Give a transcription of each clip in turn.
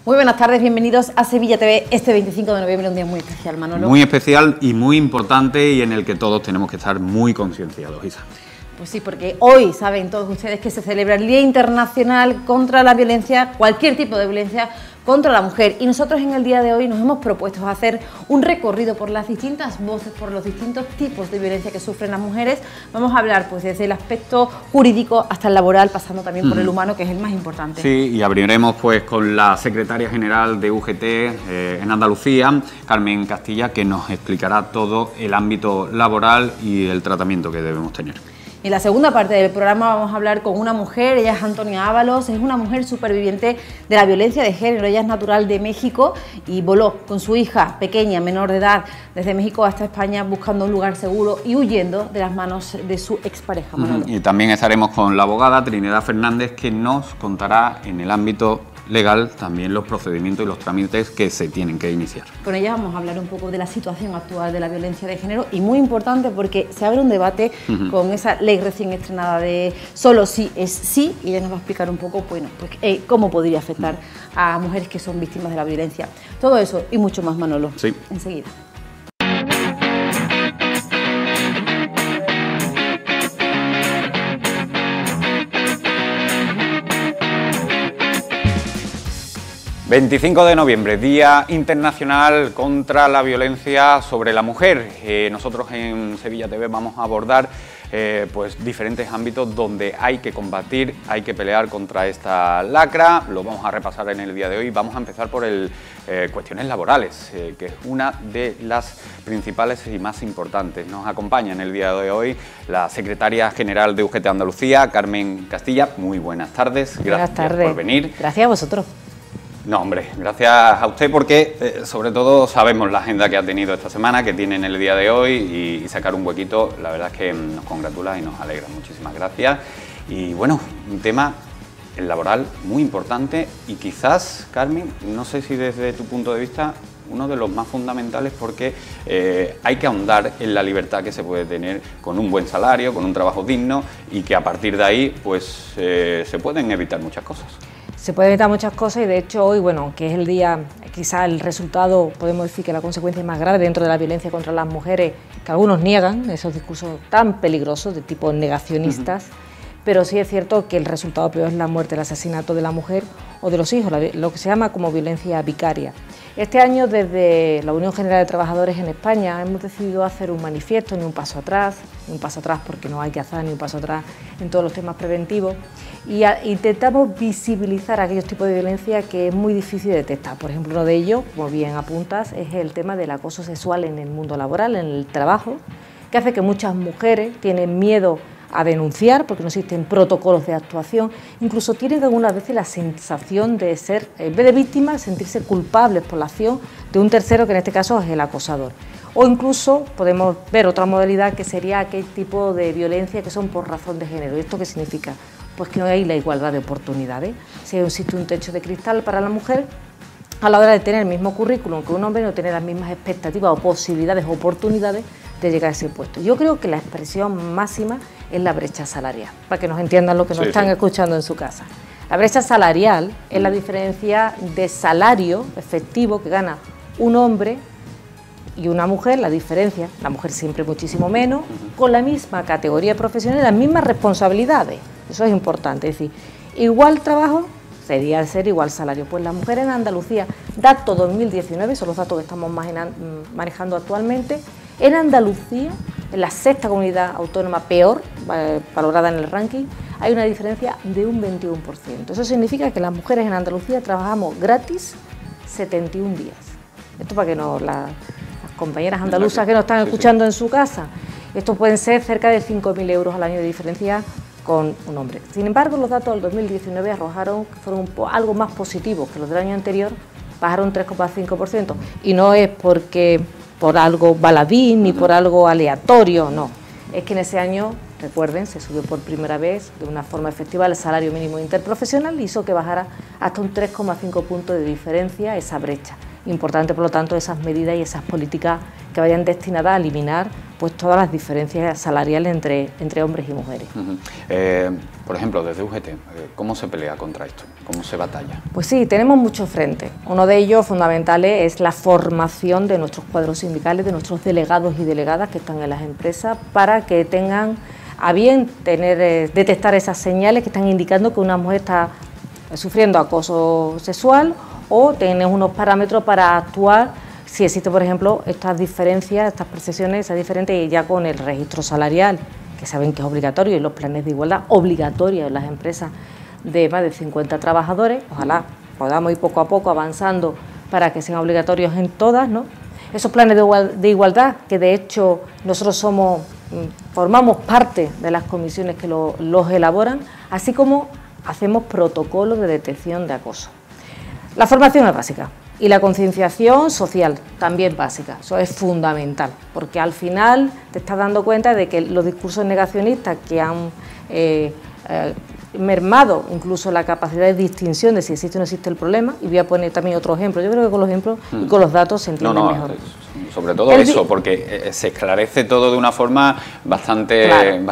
Muy buenas tardes, bienvenidos a Sevilla TV este 25 de noviembre, un día muy especial, Manolo. Muy especial y muy importante y en el que todos tenemos que estar muy concienciados, Isa. Pues sí, porque hoy saben todos ustedes que se celebra el Día Internacional contra la Violencia, cualquier tipo de violencia contra la mujer. Y nosotros en el día de hoy nos hemos propuesto hacer un recorrido por las distintas voces, por los distintos tipos de violencia que sufren las mujeres. Vamos a hablar pues desde el aspecto jurídico hasta el laboral, pasando también por el humano, que es el más importante. Sí, y abriremos pues con la secretaria general de UGT en Andalucía, Carmen Castilla, que nos explicará todo el ámbito laboral y el tratamiento que debemos tener. En la segunda parte del programa vamos a hablar con una mujer, ella es Antonia Ábalos, es una mujer superviviente de la violencia de género, ella es natural de México y voló con su hija pequeña, menor de edad, desde México hasta España buscando un lugar seguro y huyendo de las manos de su expareja, Manolo. Y también estaremos con la abogada Trinidad Fernández, que nos contará en el ámbito legal también los procedimientos y los trámites que se tienen que iniciar. Con ella vamos a hablar un poco de la situación actual de la violencia de género y muy importante porque se abre un debate con esa ley recién estrenada de solo sí es sí, y ella nos va a explicar un poco pues, cómo podría afectar a mujeres que son víctimas de la violencia. Todo eso y mucho más, Manolo. Sí. Enseguida. ...25 de noviembre, Día Internacional contra la Violencia sobre la Mujer. Nosotros en Sevilla TV vamos a abordar pues diferentes ámbitos donde hay que combatir, hay que pelear contra esta lacra. Lo vamos a repasar en el día de hoy. Vamos a empezar por cuestiones laborales, que es una de las principales y más importantes. Nos acompaña en el día de hoy la secretaria general de UGT Andalucía, Carmen Castilla. Muy buenas tardes. Buenas tardes. Por venir. Gracias a vosotros. No, hombre, gracias a usted porque sobre todo sabemos la agenda que ha tenido esta semana, que tiene en el día de hoy y sacar un huequito, la verdad es que nos congratula y nos alegra. Muchísimas gracias. Y bueno, un tema, el laboral, muy importante y quizás, Carmen, no sé si desde tu punto de vista, uno de los más fundamentales porque hay que ahondar en la libertad que se puede tener con un buen salario, con un trabajo digno y que a partir de ahí pues se pueden evitar muchas cosas. Se pueden evitar muchas cosas y de hecho hoy, bueno, que es el día, quizá el resultado, podemos decir que la consecuencia es más grave dentro de la violencia contra las mujeres, que algunos niegan, esos discursos tan peligrosos de tipo negacionistas, pero sí es cierto que el resultado peor es la muerte, el asesinato de la mujer o de los hijos, lo que se llama como violencia vicaria. Este año desde la Unión General de Trabajadores en España hemos decidido hacer un manifiesto, ni un paso atrás porque no hay que hacer ni un paso atrás en todos los temas preventivos, y intentamos visibilizar aquellos tipos de violencia que es muy difícil de detectar. Por ejemplo, uno de ellos, como bien apuntas, es el tema del acoso sexual en el mundo laboral, en el trabajo, que hace que muchas mujeres tienen miedo a denunciar porque no existen protocolos de actuación, incluso tienen algunas veces la sensación de ser, en vez de víctimas, sentirse culpables por la acción de un tercero, que en este caso es el acosador. O incluso podemos ver otra modalidad que sería aquel tipo de violencia que son por razón de género. ¿Y esto qué significa? Pues que no hay la igualdad de oportunidades. Si existe un techo de cristal para la mujer, a la hora de tener el mismo currículum que un hombre, no tener las mismas expectativas o posibilidades o oportunidades de llegar a ese puesto. Yo creo que la expresión máxima es la brecha salarial, para que nos entiendan lo que nos están escuchando en su casa. La brecha salarial es la diferencia de salario efectivo que gana un hombre y una mujer, la diferencia, la mujer siempre muchísimo menos, con la misma categoría profesional y las mismas responsabilidades. Eso es importante, es decir, igual trabajo sería ser igual salario. Pues la mujer en Andalucía, datos 2019, son los datos que estamos manejando actualmente, en Andalucía, en la sexta comunidad autónoma peor valorada en el ranking, hay una diferencia de un 21%. Eso significa que las mujeres en Andalucía trabajamos gratis 71 días. Esto para que las compañeras andaluzas que nos están escuchando en su casa, esto pueden ser cerca de 5.000 euros al año de diferencia con un hombre. Sin embargo, los datos del 2019 arrojaron que fueron algo más positivos que los del año anterior, bajaron 3,5%, y no es porque por algo baladí ni por algo aleatorio, no, es que en ese año, recuerden, se subió por primera vez de una forma efectiva el salario mínimo interprofesional y hizo que bajara hasta un 3,5 puntos de diferencia esa brecha. importante, por lo tanto, esas medidas y esas políticas que vayan destinadas a eliminar pues todas las diferencias salariales entre hombres y mujeres. Por ejemplo, desde UGT, ¿cómo se pelea contra esto? ¿Cómo se batalla? Pues sí, tenemos muchos frentes. Uno de ellos, fundamentales, es la formación de nuestros cuadros sindicales, de nuestros delegados y delegadas que están en las empresas, para que tengan a bien detectar esas señales que están indicando que una mujer está sufriendo acoso sexual, o tener unos parámetros para actuar si existe, por ejemplo, estas diferencias, estas percepciones, esas diferentes, ya con el registro salarial, que saben que es obligatorio, y los planes de igualdad obligatorios en las empresas de más de 50 trabajadores. Ojalá podamos ir poco a poco avanzando para que sean obligatorios en todas, ¿no? Esos planes de igualdad, que de hecho nosotros formamos parte de las comisiones que los elaboran, así como hacemos protocolos de detección de acoso. La formación es básica. Y la concienciación social, también básica, eso es fundamental, porque al final te estás dando cuenta de que los discursos negacionistas que han mermado incluso la capacidad de distinción de si existe o no existe el problema, y voy a poner también otro ejemplo, yo creo que con los ejemplos y con los datos se entiende mejor. Sobre todo eso, porque se esclarece todo de una forma bastante... el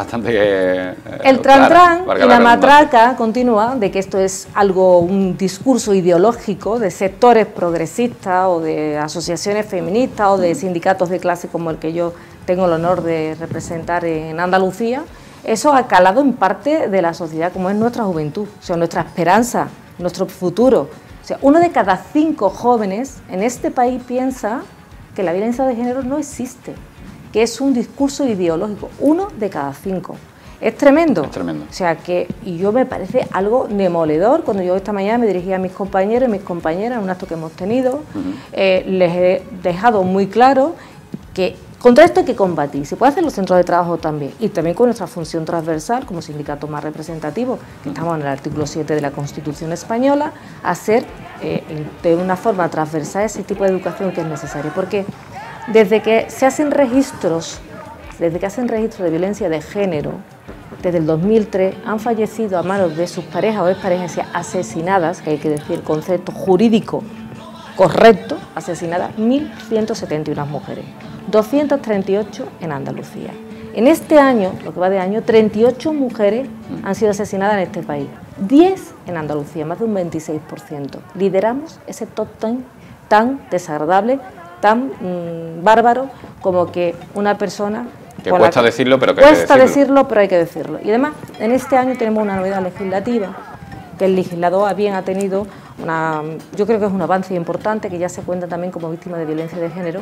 tran-tran y la matraca continua de que esto es un discurso ideológico de sectores progresistas o de asociaciones feministas o de sindicatos de clase como el que yo tengo el honor de representar en Andalucía. Eso ha calado en parte de la sociedad, como es nuestra juventud, o sea, nuestra esperanza, nuestro futuro. O sea, 1 de cada 5 jóvenes en este país piensa que la violencia de género no existe, que es un discurso ideológico. 1 de cada 5. Es tremendo. Es tremendo. O sea, y yo me parece algo demoledor. Cuando yo esta mañana me dirigí a mis compañeros y mis compañeras en un acto que hemos tenido, les he dejado muy claro que contra esto hay que combatir. Se puede hacer en los centros de trabajo también, y también con nuestra función transversal como sindicato más representativo, que estamos en el artículo 7 de la Constitución española, hacer de una forma transversal ese tipo de educación que es necesaria, porque desde que se hacen registros de violencia de género, desde el 2003 han fallecido a manos de sus parejas o exparejas asesinadas, que hay que decir el concepto jurídico correcto, asesinadas 1.171 mujeres, 238 en Andalucía. En este año, lo que va de año, 38 mujeres han sido asesinadas en este país, 10 en Andalucía, más de un 26%. Lideramos ese top 10 tan desagradable, tan bárbaro, como que una persona... Que cuesta decirlo, pero que hay que decirlo. Cuesta decirlo, pero hay que decirlo. Y además, en este año tenemos una novedad legislativa, que el legislador ha tenido yo creo que es un avance importante, que ya se cuenta también como víctima de violencia de género,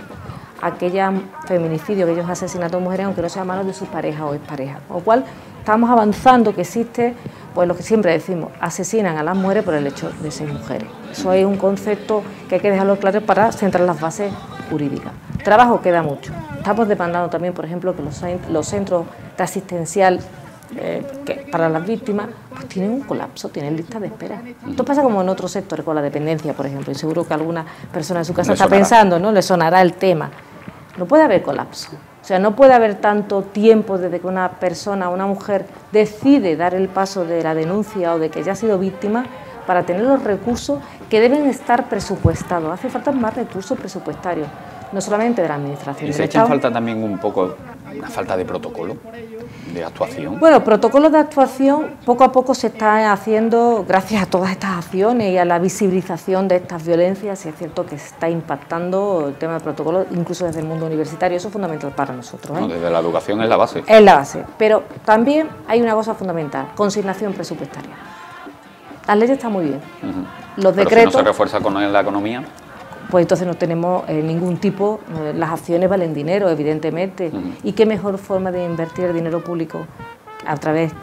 aquellos feminicidios, aquellos asesinatos de mujeres, aunque no sean a manos de sus parejas o exparejas. Con lo cual, estamos avanzando, que existe, pues lo que siempre decimos, asesinan a las mujeres por el hecho de ser mujeres. Eso es un concepto que hay que dejarlo claro para centrar las bases jurídicas. Trabajo queda mucho. Estamos demandando también, por ejemplo, que los centros de asistencial que para las víctimas pues tienen un colapso, tienen listas de espera. Esto pasa como en otros sectores, con la dependencia, por ejemplo, y seguro que alguna persona en su casa está pensando, ¿no? Le sonará el tema. No puede haber colapso. O sea, no puede haber tanto tiempo desde que una persona, una mujer, decide dar el paso de la denuncia o de que ya ha sido víctima, para tener los recursos que deben estar presupuestados. Hace falta más recursos presupuestarios, no solamente de la Administración del Estado. ¿Y se echa falta también un poco una falta de protocolo de actuación? Bueno, protocolos de actuación poco a poco se están haciendo gracias a todas estas acciones y a la visibilización de estas violencias, y es cierto que está impactando el tema de protocolos, incluso desde el mundo universitario. Eso es fundamental para nosotros, ¿eh? No, desde la educación es la base. Es la base, pero también hay una cosa fundamental: consignación presupuestaria. Las leyes están muy bien, los decretos... Pero si no se refuerza con la economía... Pues entonces no tenemos ningún tipo, las acciones valen dinero, evidentemente, y qué mejor forma de invertir el dinero público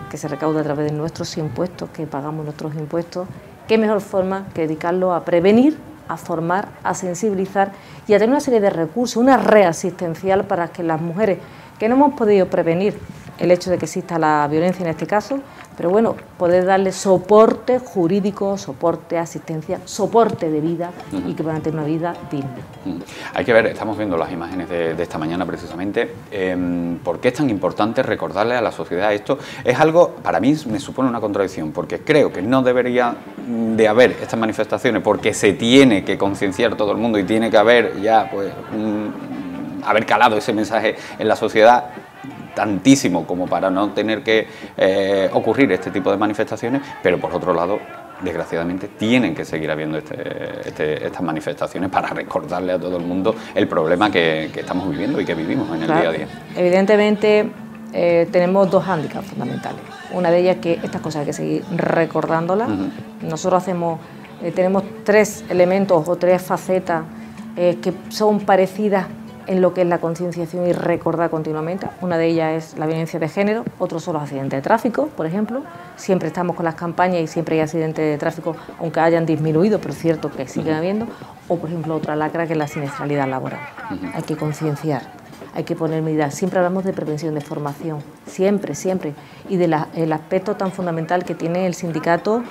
que se recauda a través de nuestros impuestos, que pagamos nuestros impuestos, qué mejor forma que dedicarlo a prevenir, a formar, a sensibilizar y a tener una serie de recursos, una red asistencial para que las mujeres que no hemos podido prevenir el hecho de que exista la violencia en este caso, pero bueno, poder darle soporte jurídico, soporte, asistencia, soporte de vida y que puedan tener una vida digna. Hay que ver, estamos viendo las imágenes de esta mañana precisamente, ¿por qué es tan importante recordarle a la sociedad esto? Es algo, para mí me supone una contradicción, porque creo que no debería de haber estas manifestaciones, porque se tiene que concienciar todo el mundo y tiene que haber ya, pues, haber calado ese mensaje en la sociedad tantísimo como para no tener que ocurrir este tipo de manifestaciones, pero por otro lado, desgraciadamente, tienen que seguir habiendo estas manifestaciones para recordarle a todo el mundo el problema que estamos viviendo y que vivimos en el día a día. Evidentemente, tenemos dos hándicaps fundamentales. Una de ellas es que estas cosas hay que seguir recordándolas. Nosotros tenemos tres elementos o tres facetas que son parecidas en lo que es la concienciación y recordar continuamente. Una de ellas es la violencia de género, otros son los accidentes de tráfico, por ejemplo. Siempre estamos con las campañas y siempre hay accidentes de tráfico, aunque hayan disminuido, pero es cierto que siguen habiendo. O, por ejemplo, otra lacra que es la siniestralidad laboral. Hay que concienciar, hay que poner medidas. Siempre hablamos de prevención, de formación, siempre, siempre. Y del aspecto tan fundamental que tiene el sindicato,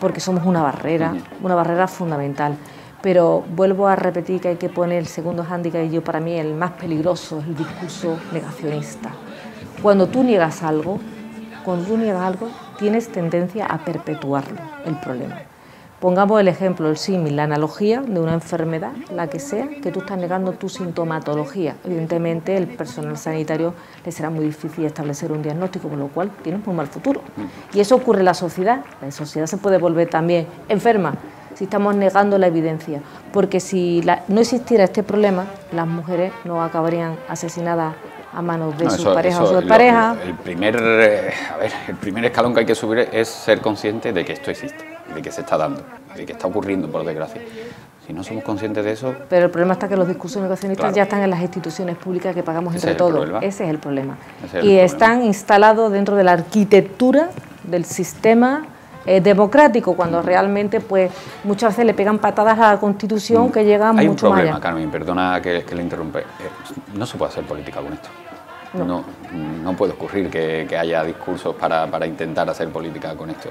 porque somos una barrera fundamental. Pero vuelvo a repetir que hay que poner el segundo hándicap, y para mí el más peligroso es el discurso negacionista. Cuando tú niegas algo, tienes tendencia a perpetuarlo, el problema. Pongamos el ejemplo, el símil, la analogía de una enfermedad, la que sea, que tú estás negando tu sintomatología. Evidentemente, el personal sanitario le será muy difícil establecer un diagnóstico, con lo cual tienes muy mal futuro. Y eso ocurre en la sociedad. La sociedad se puede volver también enferma si estamos negando la evidencia, porque si no existiera este problema, las mujeres no acabarían asesinadas a manos de sus parejas o sus parejas. El primer escalón que hay que subir es ser consciente de que esto existe, de que se está dando, de que está ocurriendo, por desgracia. Si no somos conscientes de eso... Pero el problema está que los discursos negacionistas ya están en las instituciones públicas que pagamos entre todos. Ese es el problema. Y están instalados dentro de la arquitectura del sistema democrático, cuando realmente pues muchas veces le pegan patadas a la Constitución que llegan mucho más allá. Hay un problema, Carmen, perdona que le interrumpa. No se puede hacer política con esto. No puede ocurrir que haya discursos para intentar hacer política con esto.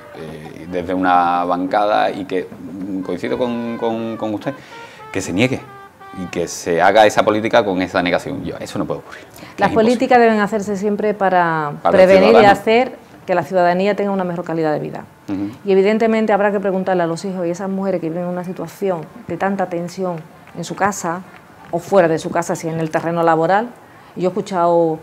Desde una bancada, y que coincido con usted, que se niegue y que se haga esa política con esa negación. Eso no puede ocurrir. Las políticas deben hacerse siempre para prevenir y hacer que la ciudadanía tenga una mejor calidad de vida. Y evidentemente habrá que preguntarle a los hijos y esas mujeres que viven en una situación de tanta tensión en su casa o fuera de su casa, si en el terreno laboral. Yo he escuchado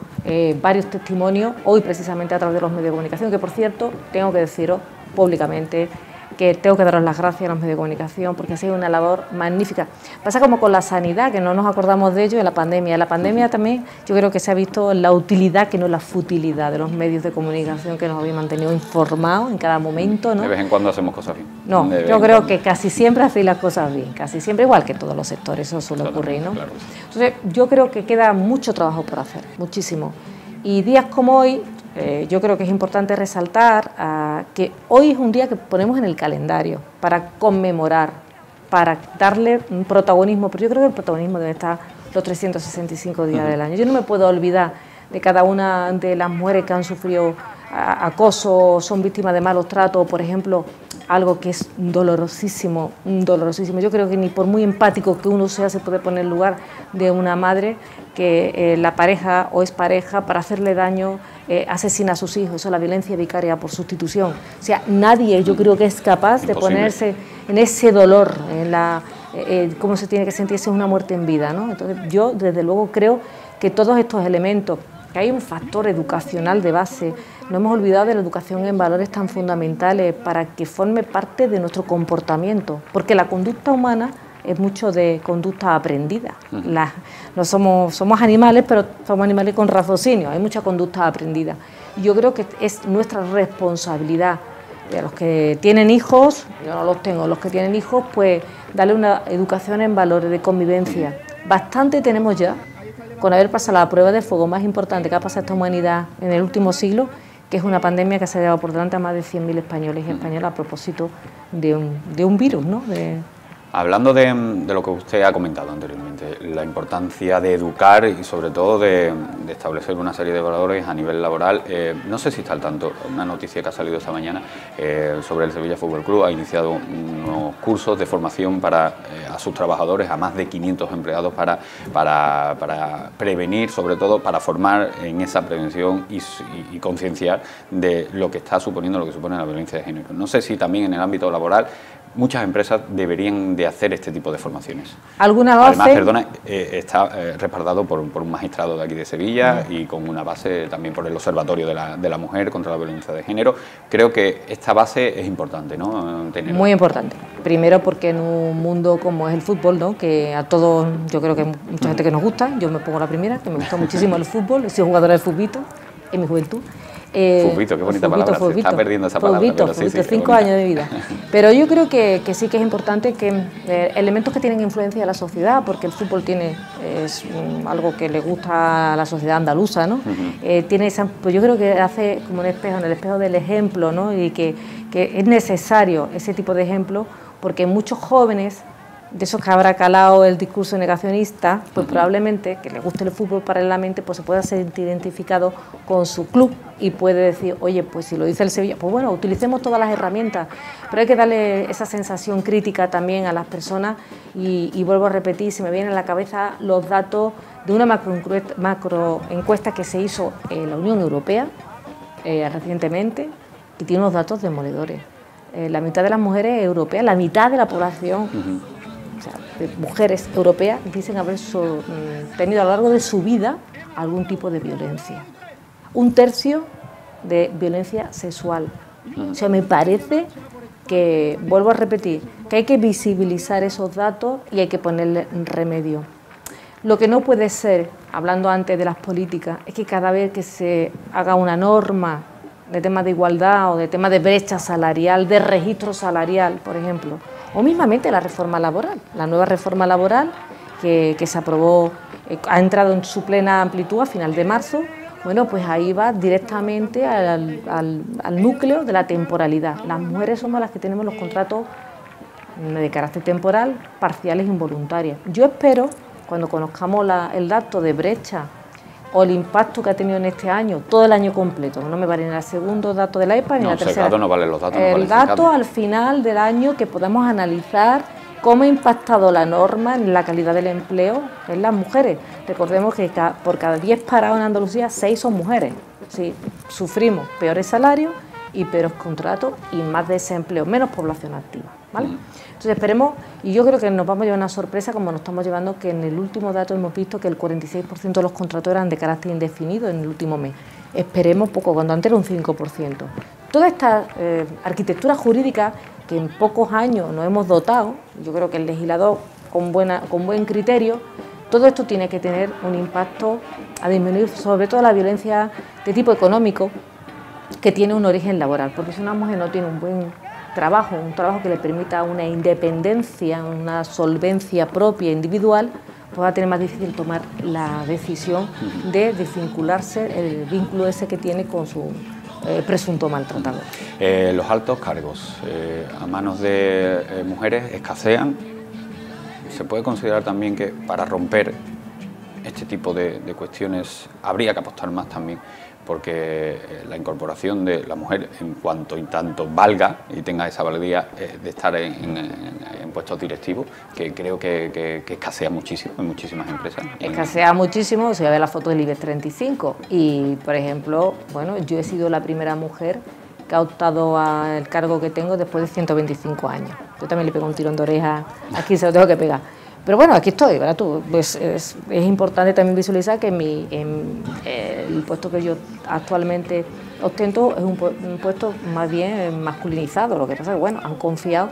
varios testimonios hoy precisamente a través de los medios de comunicación, que por cierto tengo que deciros públicamente que tengo que daros las gracias a los medios de comunicación porque ha sido una labor magnífica. Pasa como con la sanidad, que no nos acordamos de ello en la pandemia. En la pandemia también yo creo que se ha visto la utilidad, que no la futilidad, de los medios de comunicación que nos habían mantenido informados en cada momento, ¿no? De vez en cuando hacemos cosas bien. No, yo creo que casi siempre hacéis las cosas bien, casi siempre, igual que en todos los sectores, eso suele ocurrir, ¿no? Claro. Entonces yo creo que queda mucho trabajo por hacer, muchísimo. Y días como hoy, yo creo que es importante resaltar que hoy es un día que ponemos en el calendario para conmemorar, para darle un protagonismo, pero yo creo que el protagonismo debe estar los 365 días del año. Yo no me puedo olvidar de cada una de las mujeres que han sufrido acoso, son víctimas de malos tratos, por ejemplo, algo que es dolorosísimo, dolorosísimo. Yo creo que ni por muy empático que uno sea se puede poner en lugar de una madre que la pareja o expareja, para hacerle daño, asesina a sus hijos. Eso es la violencia vicaria por sustitución. O sea, nadie, yo creo que es capaz de ponerse en ese dolor, en cómo se tiene que sentirse una muerte en vida, ¿no? Entonces, yo desde luego creo que todos estos elementos, que hay un factor educacional de base, no hemos olvidado de la educación en valores tan fundamentales para que forme parte de nuestro comportamiento, porque la conducta humana es mucho de conducta aprendida. No somos animales, pero somos animales con raciocinio, hay mucha conducta aprendida. Y yo creo que es nuestra responsabilidad, de los que tienen hijos, yo no los tengo, los que tienen hijos, pues darle una educación en valores de convivencia. Bastante tenemos ya con haber pasado la prueba de fuego más importante que ha pasado esta humanidad en el último siglo, que es una pandemia que se ha llevado por delante a más de 100.000 españoles y españolas a propósito de un virus, ¿no? Hablando de lo que usted ha comentado anteriormente, Efectivamente, la importancia de educar y sobre todo de establecer una serie de valores a nivel laboral. No sé si está al tanto, una noticia que ha salido esta mañana sobre el Sevilla Fútbol Club ha iniciado unos cursos de formación a sus trabajadores, a más de 500 empleados para prevenir, sobre todo para formar en esa prevención y concienciar de lo que está suponiendo, lo que supone la violencia de género. No sé si también en el ámbito laboral muchas empresas deberían de hacer este tipo de formaciones. Algunas Además, perdona, está respaldado por un magistrado de aquí de Sevilla y con una base también por el Observatorio de la Mujer contra la Violencia de Género. Creo que esta base es importante, ¿no? Tenerla. Muy importante. Primero porque en un mundo como es el fútbol, ¿no? Que a todos, yo creo que hay mucha gente que nos gusta, yo me pongo la primera, que me gusta muchísimo el fútbol, he sido jugadora de futbito en mi juventud. Fubito, qué bonita palabra, se está perdiendo esa palabra. Fubito, sí, 5 años de vida. Pero yo creo que sí que es importante que elementos que tienen influencia de la sociedad, porque el fútbol es algo que le gusta a la sociedad andaluza, ¿no? Pues yo creo que hace como un espejo, en el espejo del ejemplo, ¿no? Y que es necesario ese tipo de ejemplo, porque muchos jóvenes, de esos que habrá calado el discurso negacionista, pues probablemente que le guste el fútbol paralelamente, pues se pueda sentir identificado con su club y puede decir, oye, pues si lo dice el Sevilla, pues bueno, utilicemos todas las herramientas, pero hay que darle esa sensación crítica también a las personas y vuelvo a repetir, se me vienen a la cabeza los datos de una macro encuesta que se hizo en la Unión Europea recientemente, y tiene unos datos demoledores. La mitad de las mujeres europeas, la mitad de la población, o sea, de mujeres europeas, dicen haber tenido a lo largo de su vida algún tipo de violencia. 1/3 de violencia sexual. O sea, me parece que, vuelvo a repetir, que hay que visibilizar esos datos y hay que ponerle remedio. Lo que no puede ser, hablando antes de las políticas, es que cada vez que se haga una norma de temas de igualdad o de temas de brecha salarial, de registro salarial, por ejemplo, o mismamente la reforma laboral, la nueva reforma laboral que se aprobó, ha entrado en su plena amplitud a final de marzo, bueno, pues ahí va directamente al núcleo de la temporalidad. Las mujeres somos las que tenemos los contratos de carácter temporal, parciales e involuntarios. Yo espero, cuando conozcamos el dato de brecha o el impacto que ha tenido en este año, todo el año completo, no me vale ni el segundo dato de la EPA ni la tercera. No valen los datos. El dato al final del año, que podamos analizar cómo ha impactado la norma en la calidad del empleo en las mujeres. Recordemos que por cada 10 parados en Andalucía, 6 son mujeres. Sí, sufrimos peores salarios y peores contratos y más desempleo, menos población activa, ¿vale? Entonces esperemos, y yo creo que nos vamos a llevar una sorpresa como nos estamos llevando, que en el último dato hemos visto que el 46% de los contratos eran de carácter indefinido en el último mes. Esperemos poco, cuando antes era un 5%. Toda esta arquitectura jurídica que en pocos años nos hemos dotado, yo creo que el legislador con buen criterio, todo esto tiene que tener un impacto a disminuir sobre todo la violencia de tipo económico que tiene un origen laboral, porque si una mujer no tiene un buen trabajo, un trabajo que le permita una independencia, una solvencia propia, individual, pues va a tener más difícil tomar la decisión de desvincularse, el vínculo ese que tiene con su presunto maltratador. Los altos cargos a manos de mujeres escasean. ¿Se puede considerar también que para romper este tipo de cuestiones habría que apostar más también? Porque la incorporación de la mujer, en cuanto y tanto valga y tenga esa validía de estar en puestos directivos, que creo que escasea muchísimo en muchísimas empresas. Escasea muchísimo, se ve la foto del IBEX 35 y, por ejemplo, bueno, yo he sido la primera mujer que ha optado al cargo que tengo después de 125 años. Yo también le pego un tirón de oreja, aquí se lo tengo que pegar. Pero bueno, aquí estoy, ¿verdad? Pues es importante también visualizar que el puesto que yo actualmente ostento es un puesto más bien masculinizado. Lo que pasa es que, bueno, han confiado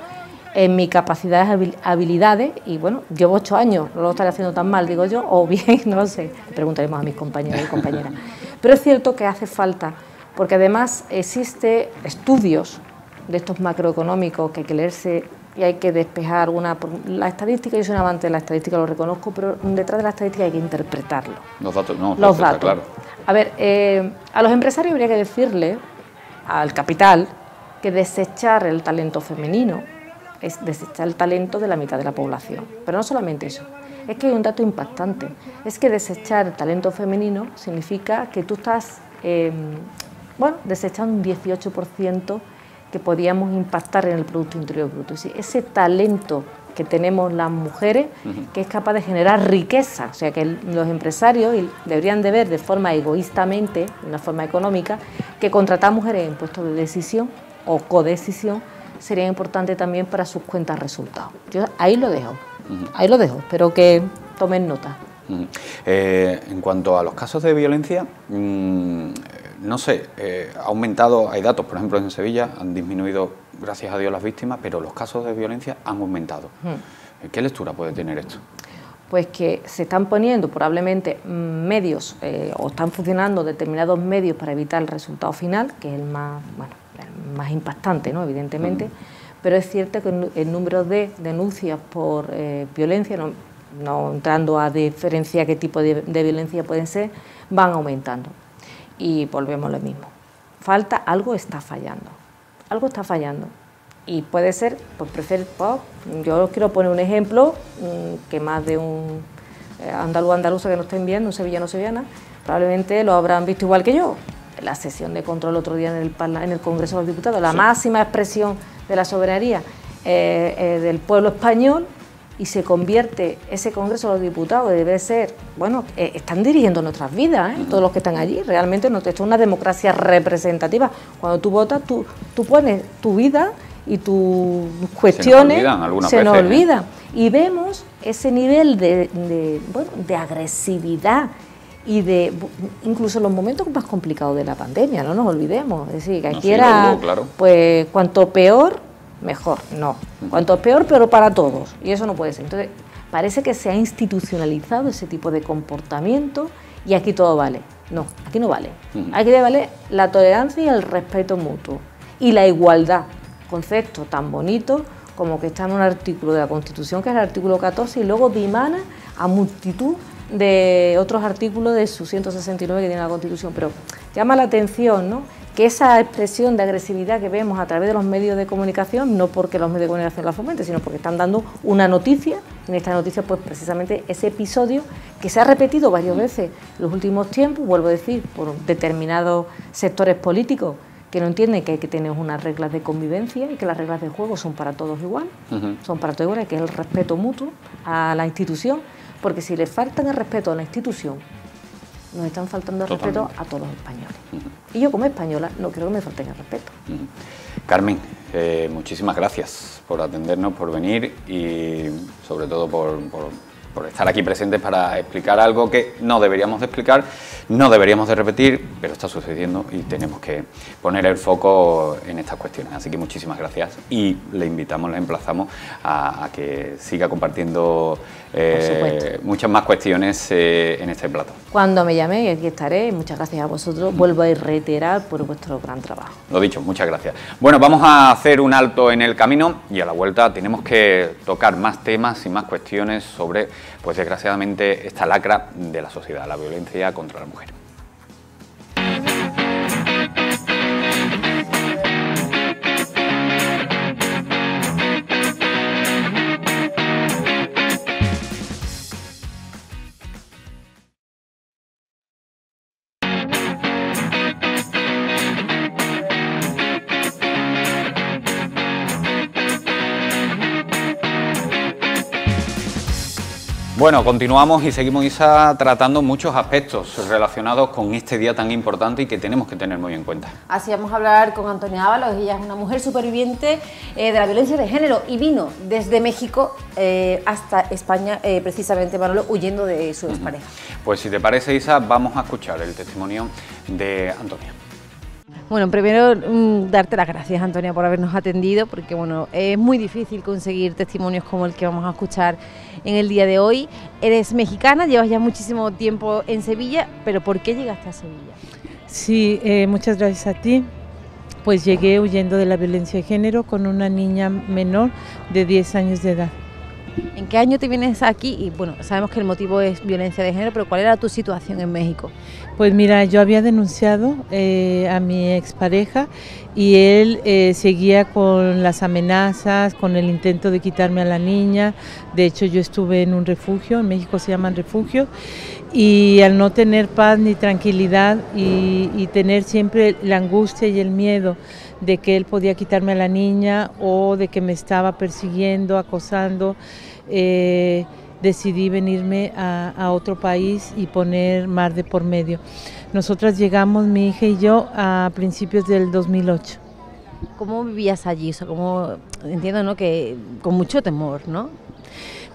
en mis capacidades, habilidades y, bueno, llevo 8 años, no lo estaré haciendo tan mal, digo yo, o bien, no lo sé, le preguntaremos a mis compañeros y compañeras. Pero es cierto que hace falta, porque además existen estudios de estos macroeconómicos que hay que leerse y hay que despejar la estadística. Yo soy un amante de la estadística, lo reconozco, pero detrás de la estadística hay que interpretarlo. Los datos, no, los datos. Claro. A ver, a los empresarios habría que decirle, al capital, que desechar el talento femenino, es desechar el talento de la mitad de la población. Pero no solamente eso, es que hay un dato impactante, es que desechar el talento femenino significa que tú estás desechando un 18% que podíamos impactar en el Producto Interior Bruto. Es decir, ese talento que tenemos las mujeres, que es capaz de generar riqueza, o sea que los empresarios deberían de ver de forma egoístamente, de una forma económica, que contratar mujeres en puestos de decisión o codecisión sería importante también para sus cuentas resultados. Yo ahí lo dejo, espero que tomen nota. En cuanto a los casos de violencia, no sé, ha aumentado, hay datos, por ejemplo en Sevilla han disminuido, gracias a Dios, las víctimas, pero los casos de violencia han aumentado. ¿Qué lectura puede tener esto? Pues que se están poniendo probablemente medios o están funcionando determinados medios para evitar el resultado final, que es el más impactante, ¿no? Evidentemente, pero es cierto que el número de denuncias por violencia, no entrando a diferenciar qué tipo de violencia pueden ser, van aumentando. Y volvemos a lo mismo. Algo está fallando. Algo está fallando. Y puede ser, yo quiero poner un ejemplo que más de un andaluza que no estén viendo, un sevillano o sevillana, probablemente lo habrán visto igual que yo. La sesión de control otro día en el Congreso de los Diputados, la máxima expresión de la soberanía del pueblo español, y se convierte ese Congreso de los Diputados, debe ser, están dirigiendo nuestras vidas, todos los que están allí, realmente esto es una democracia representativa. Cuando tú votas, tú pones tu vida y tus cuestiones, se nos olvidan. Y vemos ese nivel de agresividad y incluso en los momentos más complicados de la pandemia, no nos olvidemos, es decir, que aquí era, pues cuanto peor, mejor, no. Cuanto peor, pero para todos, y eso no puede ser. Entonces, parece que se ha institucionalizado ese tipo de comportamiento y aquí todo vale. No, aquí no vale. Aquí debe valer la tolerancia y el respeto mutuo. Y la igualdad, concepto tan bonito como que está en un artículo de la Constitución, que es el artículo 14, y luego dimana a multitud de otros artículos de su 169 que tiene la Constitución. Pero llama la atención, ¿no?, que esa expresión de agresividad que vemos a través de los medios de comunicación, no porque los medios de comunicación la fomenten, sino porque están dando una noticia, en esta noticia pues precisamente ese episodio que se ha repetido varias veces en los últimos tiempos, vuelvo a decir, por determinados sectores políticos que no entienden que hay que tener unas reglas de convivencia y que las reglas de juego son para todos igual, son para todos igual, que es el respeto mutuo a la institución, porque si le faltan el respeto a la institución, nos están faltando el respeto a todos los españoles. Y yo como española no creo que me falten el respeto. Carmen, muchísimas gracias por atendernos, por venir y sobre todo por estar aquí presentes para explicar algo que no deberíamos de explicar, no deberíamos de repetir, pero está sucediendo y tenemos que poner el foco en estas cuestiones. Así que muchísimas gracias y le invitamos, le emplazamos a que siga compartiendo muchas más cuestiones en este plato. Cuando me llame, aquí estaré. Muchas gracias a vosotros. Vuelvo a reiterar por vuestro gran trabajo. Lo dicho, muchas gracias. Bueno, vamos a hacer un alto en el camino y a la vuelta tenemos que tocar más temas y más cuestiones sobre, pues desgraciadamente, esta lacra de la sociedad, la violencia contra la mujer. Bueno, continuamos y seguimos, Isa, tratando muchos aspectos relacionados con este día tan importante y que tenemos que tener muy en cuenta. Así vamos a hablar con Antonia Ábalos. Ella es una mujer superviviente de la violencia de género y vino desde México hasta España, precisamente, Manolo, huyendo de su expareja. Pues si te parece, Isa, vamos a escuchar el testimonio de Antonia. Bueno, primero darte las gracias, Antonia, por habernos atendido, porque bueno, es muy difícil conseguir testimonios como el que vamos a escuchar en el día de hoy. Eres mexicana, llevas ya muchísimo tiempo en Sevilla, pero ¿por qué llegaste a Sevilla? Sí, muchas gracias a ti. Pues llegué huyendo de la violencia de género con una niña menor de 10 años de edad. ¿En qué año te vienes aquí? Y bueno, sabemos que el motivo es violencia de género, pero ¿cuál era tu situación en México? Pues mira, yo había denunciado a mi expareja y él seguía con las amenazas, con el intento de quitarme a la niña. De hecho, yo estuve en un refugio, en México se llaman refugios, y al no tener paz ni tranquilidad y tener siempre la angustia y el miedo de que él podía quitarme a la niña o de que me estaba persiguiendo, acosando, decidí venirme a otro país y poner mar de por medio. Nosotras llegamos, mi hija y yo, a principios del 2008. ¿Cómo vivías allí? O sea, entiendo, ¿no?, que con mucho temor, ¿no?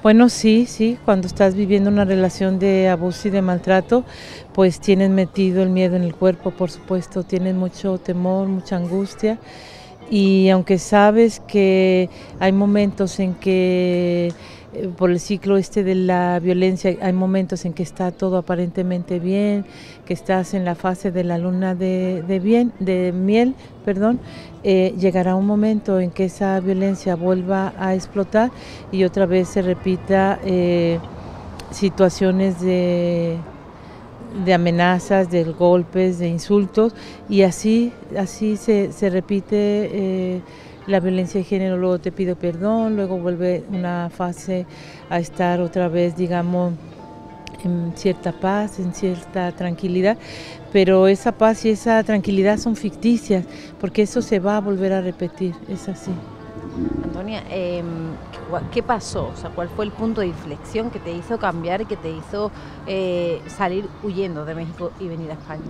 Bueno, sí, cuando estás viviendo una relación de abuso y de maltrato, pues tienes metido el miedo en el cuerpo, por supuesto, tienes mucho temor, mucha angustia, y aunque sabes que hay momentos en que por el ciclo de la violencia, hay momentos en que está todo aparentemente bien, que estás en la fase de la luna de miel, llegará un momento en que esa violencia vuelva a explotar y otra vez se repita situaciones de amenazas, de golpes, de insultos, y así se repite la violencia de género. Luego te pido perdón, luego vuelve una fase a estar otra vez, digamos, en cierta paz, en cierta tranquilidad, pero esa paz y esa tranquilidad son ficticias, porque eso se va a volver a repetir, es así. Antonia, ¿qué pasó? O sea, ¿cuál fue el punto de inflexión que te hizo cambiar y que te hizo salir huyendo de México y venir a España?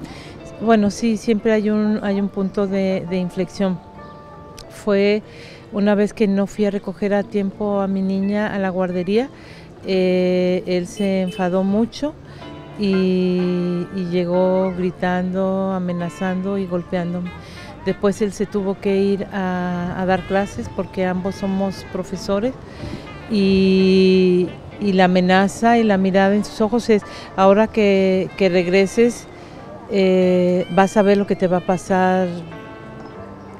Bueno, sí, siempre hay un punto de inflexión. Fue una vez que no fui a recoger a tiempo a mi niña a la guardería, él se enfadó mucho y llegó gritando, amenazando y golpeándome. Después él se tuvo que ir a dar clases porque ambos somos profesores y la amenaza y la mirada en sus ojos es: ahora que regreses vas a ver lo que te va a pasar,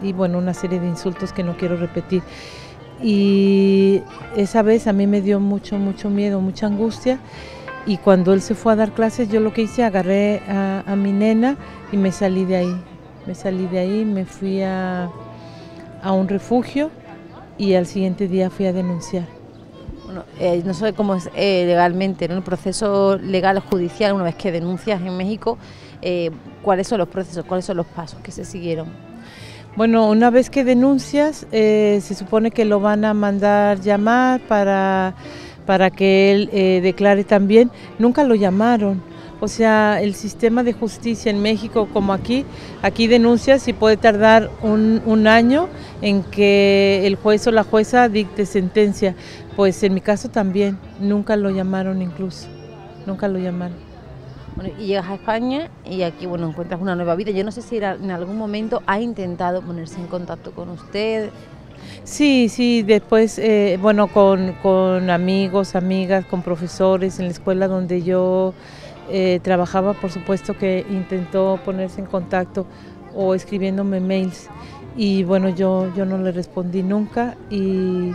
y bueno, una serie de insultos que no quiero repetir. Y esa vez a mí me dio mucho miedo, mucha angustia, y cuando él se fue a dar clases, yo lo que hice, agarré a mi nena y me salí de ahí. Me fui a un refugio y al siguiente día fui a denunciar. Bueno, no sé cómo es legalmente, ¿no?, el proceso legal judicial una vez que denuncias en México, ¿cuáles son los procesos, cuáles son los pasos que se siguieron? Bueno, una vez que denuncias, se supone que lo van a mandar llamar para que él declare también. Nunca lo llamaron. O sea, el sistema de justicia en México, como aquí denuncias y puede tardar un año en que el juez o la jueza dicte sentencia. Pues en mi caso también, nunca lo llamaron incluso, nunca lo llamaron. Bueno, y llegas a España y aquí, bueno, encuentras una nueva vida. Yo no sé si en algún momento ha intentado ponerse en contacto con usted. Sí, después, bueno, con amigos, amigas, con profesores en la escuela donde yo trabajaba, por supuesto que intentó ponerse en contacto o escribiéndome mails, y bueno, yo no le respondí nunca, y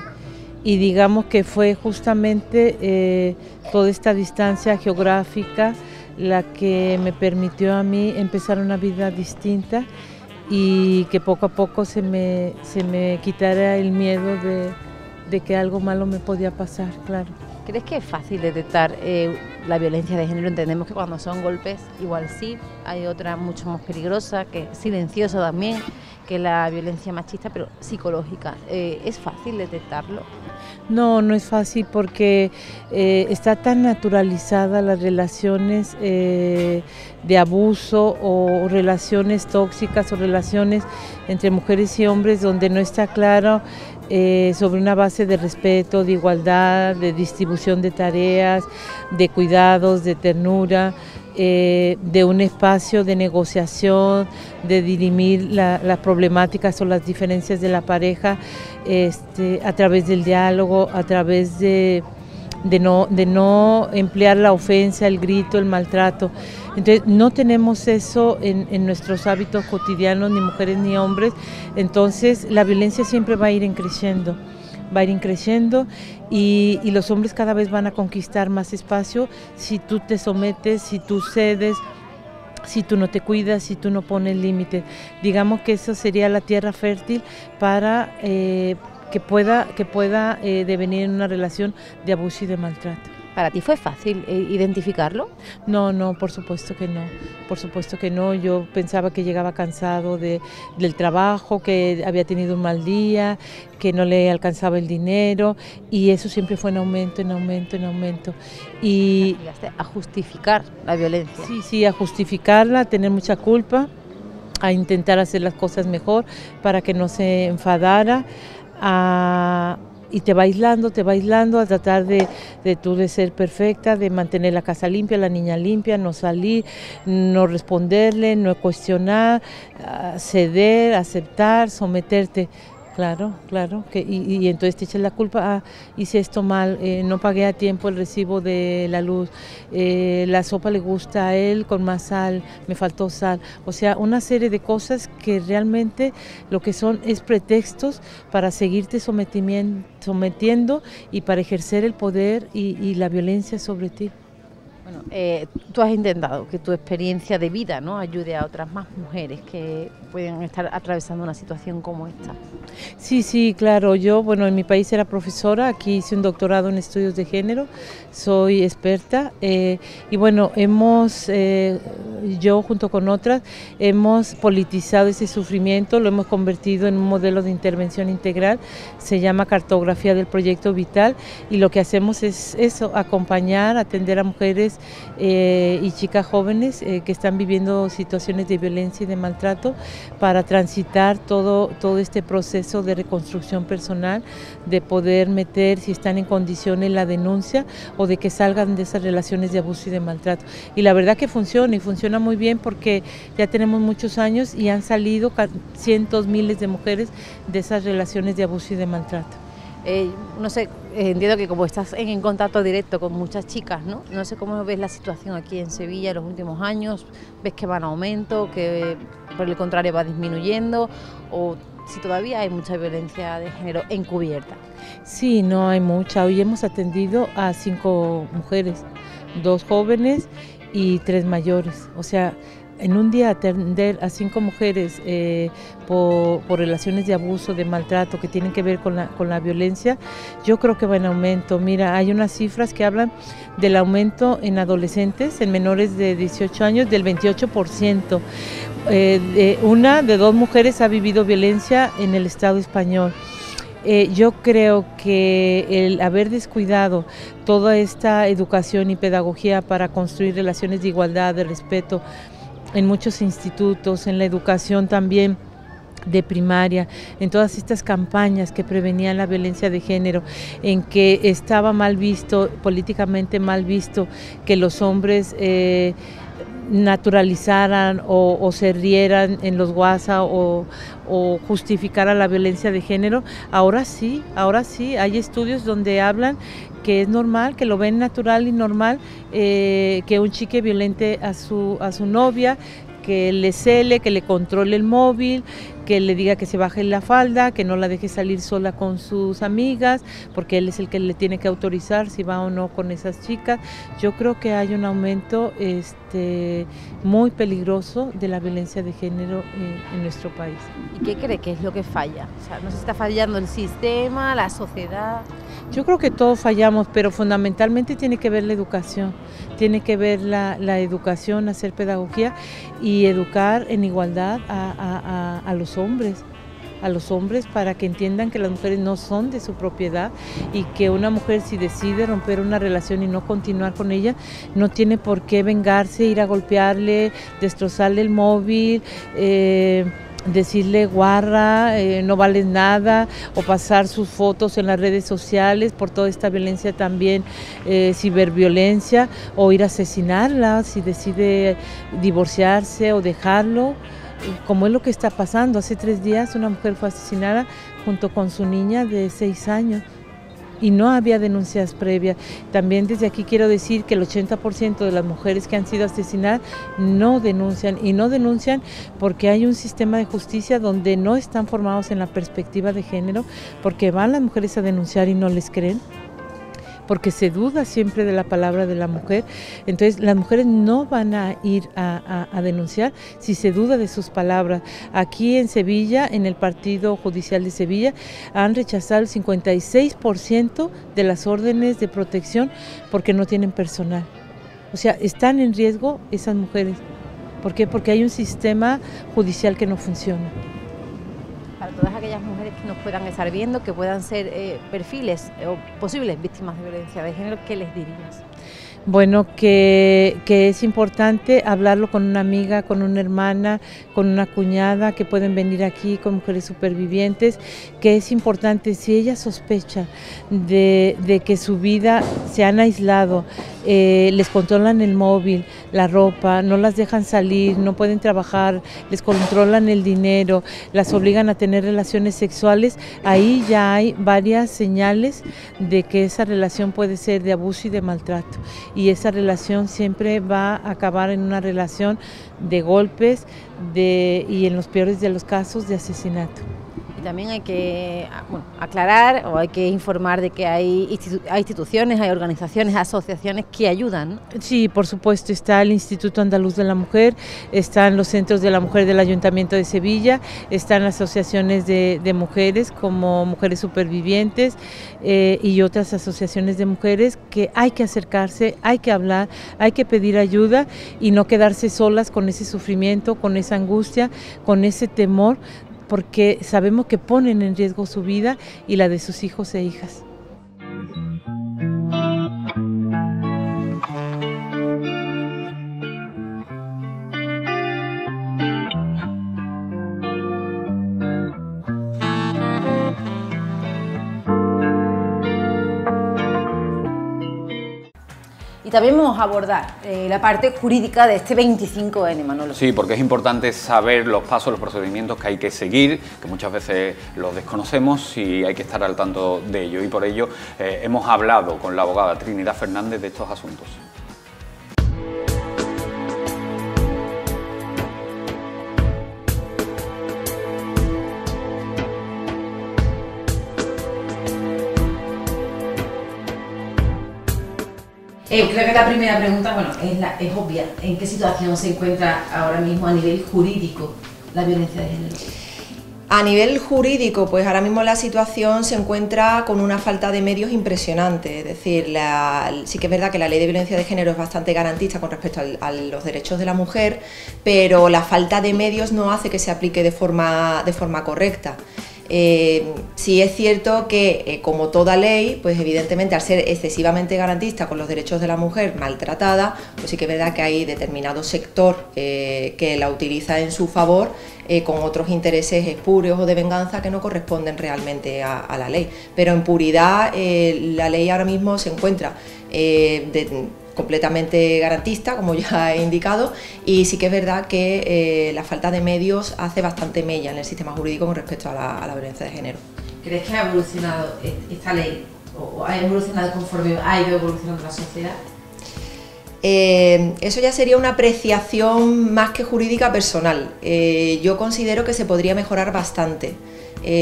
digamos que fue justamente toda esta distancia geográfica la que me permitió a mí empezar una vida distinta y que poco a poco se me quitara el miedo de que algo malo me podía pasar, claro. ¿Crees que es fácil detectar la violencia de género? Entendemos que cuando son golpes igual sí, hay otra mucho más peligrosa, que es silenciosa también, que la violencia machista, pero psicológica. ¿Es fácil detectarlo? No es fácil porque está tan naturalizada las relaciones de abuso o relaciones tóxicas o relaciones entre mujeres y hombres donde no está claro sobre una base de respeto, de igualdad, de distribución de tareas, de cuidados, de ternura, de un espacio de negociación, de dirimir las problemáticas o las diferencias de la pareja a través del diálogo, a través de no emplear la ofensa, el grito, el maltrato. Entonces no tenemos eso en nuestros hábitos cotidianos, ni mujeres ni hombres, entonces la violencia siempre va a ir creciendo. va a ir creciendo y los hombres cada vez van a conquistar más espacio si tú te sometes, si tú cedes, si tú no te cuidas, si tú no pones límites. Digamos que eso sería la tierra fértil para que pueda devenir en una relación de abuso y de maltrato. ¿Para ti fue fácil identificarlo? No, por supuesto que no, por supuesto que no. Yo pensaba que llegaba cansado del trabajo, que había tenido un mal día, que no le alcanzaba el dinero, y eso siempre fue en aumento, en aumento, en aumento. Y llegaste a justificar la violencia. Sí, a justificarla, a tener mucha culpa, a intentar hacer las cosas mejor para que no se enfadara, y te va aislando, a tratar de ser perfecta, de mantener la casa limpia, la niña limpia, no salir, no responderle, no cuestionar, ceder, aceptar, someterte. Claro, y entonces te echas la culpa, hice esto mal, no pagué a tiempo el recibo de la luz, la sopa le gusta a él con más sal, me faltó sal, o sea, una serie de cosas que realmente lo que son es pretextos para seguirte sometiendo y para ejercer el poder y la violencia sobre ti. Bueno, tú has intentado que tu experiencia de vida, ¿no?, ayude a otras más mujeres que pueden estar atravesando una situación como esta. Sí, claro. Yo, en mi país era profesora, aquí hice un doctorado en estudios de género, soy experta y yo junto con otras hemos politizado ese sufrimiento, lo hemos convertido en un modelo de intervención integral, se llama Cartografía del Proyecto Vital, y lo que hacemos es eso, acompañar, atender a mujeres y chicas jóvenes que están viviendo situaciones de violencia y de maltrato para transitar todo este proceso de reconstrucción personal, de poder meter, si están en condiciones, la denuncia o de que salgan de esas relaciones de abuso y de maltrato. Y la verdad que funciona, y funciona muy bien porque ya tenemos muchos años y han salido cientos, miles de mujeres de esas relaciones de abuso y de maltrato. No sé, entiendo que como estás en contacto directo con muchas chicas, no sé cómo ves la situación aquí en Sevilla en los últimos años, ves que va en aumento, que por el contrario va disminuyendo, o si todavía hay mucha violencia de género encubierta. Sí, no hay mucha. Hoy hemos atendido a 5 mujeres, 2 jóvenes y 3 mayores, o sea, en un día atender a 5 mujeres por relaciones de abuso, de maltrato que tienen que ver con la violencia, yo creo que va en aumento. Mira, hay unas cifras que hablan del aumento en adolescentes, en menores de 18 años, del 28%. Una de 2 mujeres ha vivido violencia en el Estado español. Yo creo que el haber descuidado toda esta educación y pedagogía para construir relaciones de igualdad, de respeto, en muchos institutos, en la educación también de primaria, en todas estas campañas que prevenían la violencia de género, en que estaba mal visto, políticamente mal visto, que los hombres naturalizaran o se rieran en los WhatsApp o justificaran la violencia de género. Ahora sí, hay estudios donde hablan que es normal, que lo ven natural y normal, que un chico violente a su novia, que le cele, que le controle el móvil, que le diga que se baje la falda, que no la deje salir sola con sus amigas, porque él es el que le tiene que autorizar si va o no con esas chicas. Yo creo que hay un aumento muy peligroso de la violencia de género en nuestro país. ¿Y qué cree que es lo que falla? O sea, ¿no se está fallando el sistema, la sociedad? Yo creo que todos fallamos, pero fundamentalmente tiene que ver la educación, tiene que ver la educación, hacer pedagogía y educar en igualdad a los hombres para que entiendan que las mujeres no son de su propiedad y que una mujer, si decide romper una relación y no continuar con ella, no tiene por qué vengarse, ir a golpearle, destrozarle el móvil, decirle guarra, no vales nada, o pasar sus fotos en las redes sociales por toda esta violencia también, ciberviolencia, o ir a asesinarla si decide divorciarse o dejarlo, como es lo que está pasando. Hace 3 días una mujer fue asesinada junto con su niña de 6 años. y no había denuncias previas. También desde aquí quiero decir que el 80% de las mujeres que han sido asesinadas no denuncian, y no denuncian porque hay un sistema de justicia donde no están formados en la perspectiva de género, porque van las mujeres a denunciar y no les creen, porque se duda siempre de la palabra de la mujer. Entonces las mujeres no van a ir a denunciar si se duda de sus palabras. Aquí en Sevilla, en el Partido Judicial de Sevilla, han rechazado el 56% de las órdenes de protección porque no tienen personal. O sea, están en riesgo esas mujeres. ¿Por qué? Porque hay un sistema judicial que no funciona. Para todas aquellas mujeres que nos puedan estar viendo, que puedan ser perfiles o posibles víctimas de violencia de género, ¿qué les dirías? Bueno, que es importante hablarlo con una amiga, con una hermana, con una cuñada, que pueden venir aquí con mujeres supervivientes, que es importante, si ella sospecha de que su vida se han aislado, les controlan el móvil, la ropa, no las dejan salir, no pueden trabajar, les controlan el dinero, las obligan a tener relaciones sexuales, ahí ya hay varias señales de que esa relación puede ser de abuso y de maltrato. Y esa relación siempre va a acabar en una relación de golpes y en los peores de los casos de asesinato. Y también hay que aclarar o hay que informar de que hay instituciones, hay organizaciones, asociaciones que ayudan, ¿no? Sí, por supuesto, está el Instituto Andaluz de la Mujer, están los Centros de la Mujer del Ayuntamiento de Sevilla, están las asociaciones de mujeres como Mujeres Supervivientes y otras asociaciones de mujeres que hay que acercarse, hay que hablar, hay que pedir ayuda y no quedarse solas con ese sufrimiento, con esa angustia, con ese temor, porque sabemos que ponen en riesgo su vida y la de sus hijos e hijas. Y también vamos a abordar la parte jurídica de este 25N, Manolo. Sí, porque es importante saber los pasos, los procedimientos que hay que seguir, que muchas veces los desconocemos y hay que estar al tanto de ello. Y por ello hemos hablado con la abogada Trinidad Fernández de estos asuntos. Creo que la primera pregunta, es obvia. ¿En qué situación se encuentra ahora mismo a nivel jurídico la violencia de género? A nivel jurídico, pues ahora mismo la situación se encuentra con una falta de medios impresionante. Es decir, sí que es verdad que la ley de violencia de género es bastante garantista con respecto a los derechos de la mujer, pero la falta de medios no hace que se aplique de forma correcta. Sí es cierto que, como toda ley, pues evidentemente al ser excesivamente garantista con los derechos de la mujer maltratada, pues sí que es verdad que hay determinado sector que la utiliza en su favor con otros intereses espurios o de venganza que no corresponden realmente a la ley. Pero en puridad la ley ahora mismo se encuentra completamente garantista, como ya he indicado, y sí que es verdad que la falta de medios hace bastante mella en el sistema jurídico con respecto a la violencia de género. ¿Crees que ha evolucionado esta ley o ha evolucionado conforme ha ido evolucionando la sociedad? Eso ya sería una apreciación más que jurídica personal. Yo considero que se podría mejorar bastante.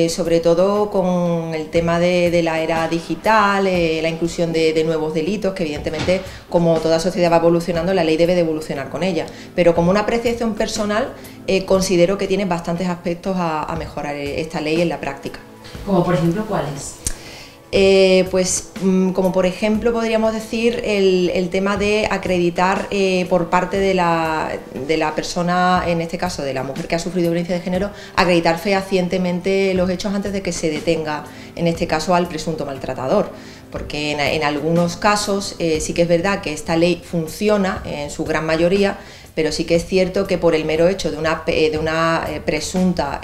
Sobre todo con el tema de la era digital, la inclusión de nuevos delitos, que evidentemente, como toda sociedad va evolucionando, la ley debe de evolucionar con ella. Pero como una apreciación personal, considero que tiene bastantes aspectos a mejorar esta ley en la práctica. ¿Como por ejemplo cuáles? Pues como por ejemplo podríamos decir el tema de acreditar por parte de la persona, en este caso de la mujer que ha sufrido violencia de género, acreditar fehacientemente los hechos antes de que se detenga, en este caso, al presunto maltratador. Porque en algunos casos sí que es verdad que esta ley funciona en su gran mayoría, pero sí que es cierto que por el mero hecho de una presunta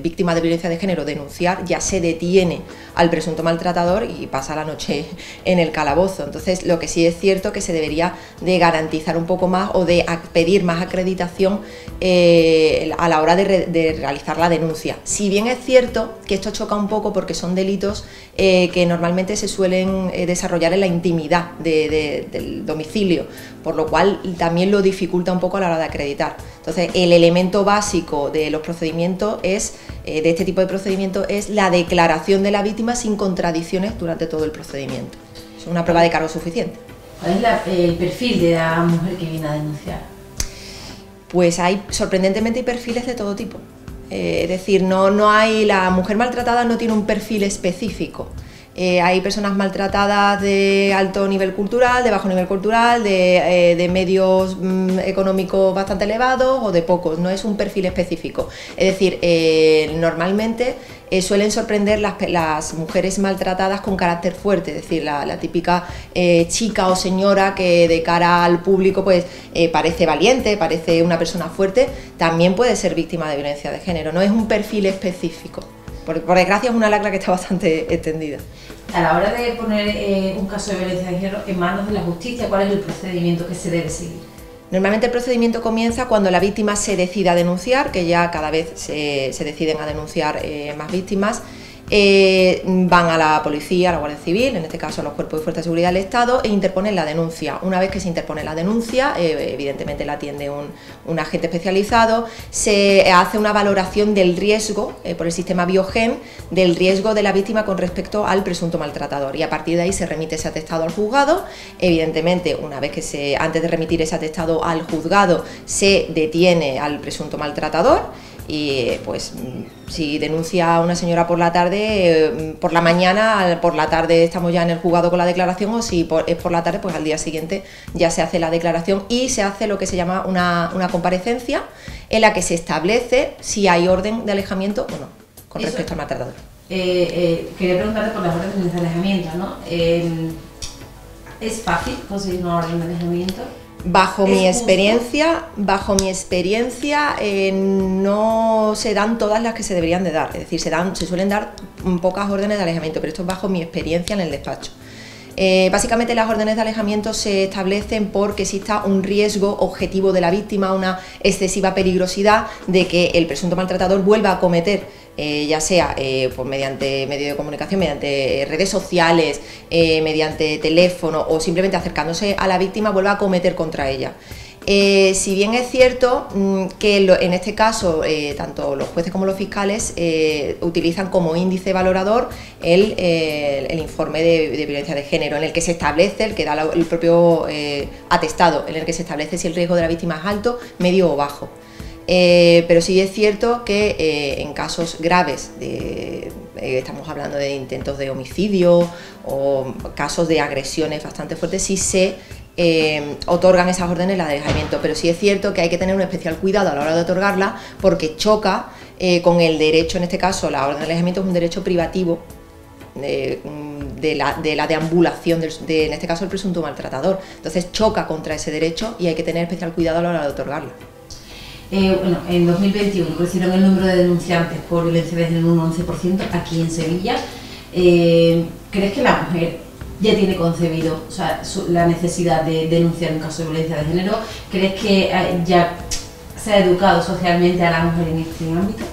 víctima de violencia de género denunciar, ya se detiene al presunto maltratador y pasa la noche en el calabozo. Entonces, lo que sí es cierto que se debería de garantizar un poco más o de pedir más acreditación a la hora de realizar la denuncia. Si bien es cierto que esto choca un poco porque son delitos que normalmente se suelen desarrollar en la intimidad del domicilio, por lo cual también lo dificulta un poco a la hora de acreditar. Entonces, el elemento básico de los procedimientos de este tipo de procedimientos es la declaración de la víctima sin contradicciones durante todo el procedimiento. Es una prueba de cargo suficiente. ¿Cuál es el perfil de la mujer que viene a denunciar? Pues sorprendentemente hay perfiles de todo tipo. Es decir, no hay, la mujer maltratada no tiene un perfil específico. Hay personas maltratadas de alto nivel cultural, de bajo nivel cultural, de medios económicos bastante elevados o de pocos, no es un perfil específico. Es decir, normalmente suelen sorprender las mujeres maltratadas con carácter fuerte, es decir, la típica chica o señora que de cara al público pues parece valiente, parece una persona fuerte, también puede ser víctima de violencia de género, no es un perfil específico. Por desgracia es una lacra que está bastante extendida. A la hora de poner un caso de violencia de género en manos de la justicia, ¿cuál es el procedimiento que se debe seguir? Normalmente el procedimiento comienza cuando la víctima se decide a denunciar, que ya cada vez se deciden a denunciar más víctimas. Van a la policía, a la Guardia Civil, en este caso a los cuerpos de fuerza de seguridad del Estado, e interponen la denuncia. Una vez que se interpone la denuncia, evidentemente la atiende un agente especializado, se hace una valoración del riesgo por el sistema Biogen, del riesgo de la víctima con respecto al presunto maltratador, y a partir de ahí se remite ese atestado al juzgado. Evidentemente, una vez que antes de remitir ese atestado al juzgado, se detiene al presunto maltratador. Y pues si denuncia a una señora por la tarde, por la mañana, por la tarde estamos ya en el juzgado con la declaración, o si es por la tarde, pues al día siguiente ya se hace la declaración y se hace lo que se llama una comparecencia en la que se establece si hay orden de alejamiento o no con respecto al maltratador. Quería preguntarte por las órdenes de alejamiento, ¿no? ¿Es fácil conseguir una orden de alejamiento? Bajo mi experiencia, no se dan todas las que se deberían de dar, es decir, se suelen dar pocas órdenes de alejamiento, pero esto es bajo mi experiencia en el despacho. Básicamente las órdenes de alejamiento se establecen porque exista un riesgo objetivo de la víctima, una excesiva peligrosidad de que el presunto maltratador vuelva a cometer, ya sea pues mediante medios de comunicación, mediante redes sociales, mediante teléfono o simplemente acercándose a la víctima, vuelva a cometer contra ella. Si bien es cierto que en este caso tanto los jueces como los fiscales utilizan como índice valorador el informe de violencia de género, en el que se establece, el que da el propio atestado, en el que se establece si el riesgo de la víctima es alto, medio o bajo. Pero sí es cierto que en casos graves, estamos hablando de intentos de homicidio o casos de agresiones bastante fuertes, sí se otorgan esas órdenes de alejamiento, pero sí es cierto que hay que tener un especial cuidado a la hora de otorgarla porque choca con el derecho, en este caso la orden de alejamiento es un derecho privativo de la deambulación en este caso el presunto maltratador, entonces choca contra ese derecho y hay que tener especial cuidado a la hora de otorgarla. Bueno, en 2021 crecieron el número de denunciantes por violencia de género un 11% aquí en Sevilla. ¿Crees que la mujer ya tiene concebido, o sea, la necesidad de denunciar un caso de violencia de género? ¿Crees que ya se ha educado socialmente a la mujer en este ámbito?